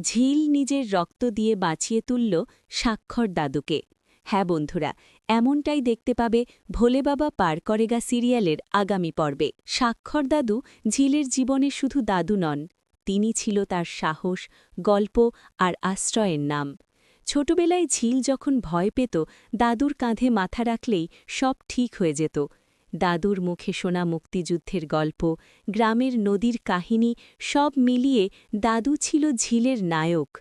ঝিল নিজের রক্ত দিয়ে বাঁচিয়ে তুলল স্বাক্ষর দাদুকে। হ্যাঁ বন্ধুরা, এমনটাই দেখতে পাবে ভোলে বাবা পার করেগা সিরিয়ালের আগামী পর্বে। স্বাক্ষর দাদু ঝিলের জীবনে শুধু দাদু নন, তিনি ছিল তার সাহস, গল্প আর আশ্রয়ের নাম। ছোটবেলায় ঝিল যখন ভয় পেত, দাদুর কাঁধে মাথা রাখলেই সব ঠিক হয়ে যেত। দাদুর মুখে শোনা মুক্তিযুদ্ধের গল্প, গ্রামের নদীর কাহিনী, সব মিলিয়ে দাদু ছিল ঝিলের নায়ক।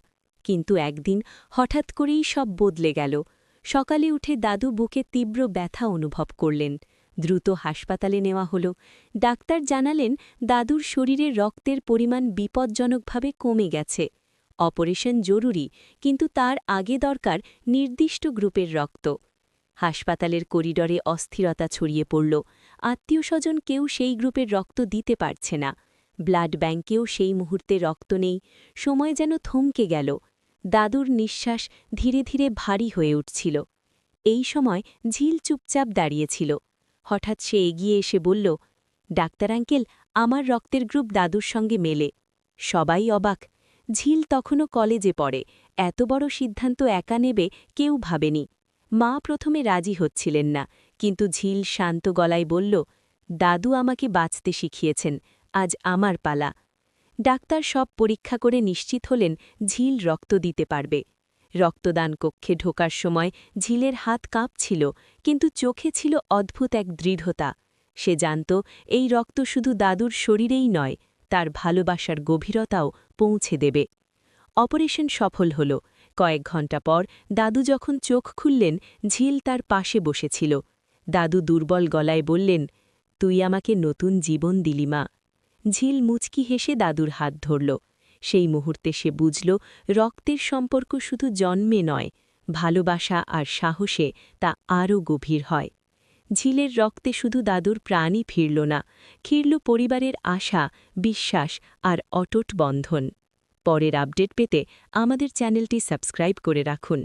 কিন্তু একদিন হঠাৎ করেই সব বদলে গেল। সকালে উঠে দাদু বুকে তীব্র ব্যথা অনুভব করলেন। দ্রুত হাসপাতালে নেওয়া হল। ডাক্তার জানালেন দাদুর শরীরে রক্তের পরিমাণ বিপজ্জনকভাবে কমে গেছে। অপারেশন জরুরি, কিন্তু তার আগে দরকার নির্দিষ্ট গ্রুপের রক্ত। হাসপাতালের করিডরে অস্থিরতা ছড়িয়ে পড়ল। আত্মীয়স্বজন কেউ সেই গ্রুপের রক্ত দিতে পারছে না। ব্লাড ব্যাংকেও সেই মুহূর্তে রক্ত নেই। সময় যেন থমকে গেল। দাদুর নিঃশ্বাস ধীরে ধীরে ভারী হয়ে উঠছিল। এই সময় ঝিল চুপচাপ দাঁড়িয়েছিল। হঠাৎ সে এগিয়ে এসে বলল, ডাক্তার আঙ্কেল, আমার রক্তের গ্রুপ দাদুর সঙ্গে মেলে। সবাই অবাক। ঝিল তখনও কলেজে পড়ে। এত বড় সিদ্ধান্ত একা নেবে কেউ ভাবেনি। মা প্রথমে রাজি হচ্ছিলেন না, কিন্তু ঝিল শান্ত গলায় বলল, দাদু আমাকে বাঁচতে শিখিয়েছেন, আজ আমার পালা। ডাক্তার সব পরীক্ষা করে নিশ্চিত হলেন ঝিল রক্ত দিতে পারবে। রক্তদান কক্ষে ঢোকার সময় ঝিলের হাত কাঁপছিল, কিন্তু চোখে ছিল অদ্ভুত এক দৃঢ়তা। সে জানত এই রক্ত শুধু দাদুর শরীরেই নয়, তার ভালোবাসার গভীরতাও পৌঁছে দেবে। অপারেশন সফল হল। কয়েক ঘণ্টা পর দাদু যখন চোখ খুললেন, ঝিল তার পাশে বসেছিল। দাদু দুর্বল গলায় বললেন, তুই আমাকে নতুন জীবন দিলি মা। ঝিল মুচকি হেসে দাদুর হাত ধরল। সেই মুহূর্তে সে বুঝল রক্তের সম্পর্ক শুধু জন্মে নয়, ভালোবাসা আর সাহসে তা আরও গভীর হয়। ঝিলের রক্তে শুধু দাদুর প্রাণই ফিরল না, ফিরল পরিবারের আশা, বিশ্বাস আর অটুট বন্ধন। পরের আপডেট পেতে আমাদের চ্যানেলটি সাবস্ক্রাইব করে রাখুন।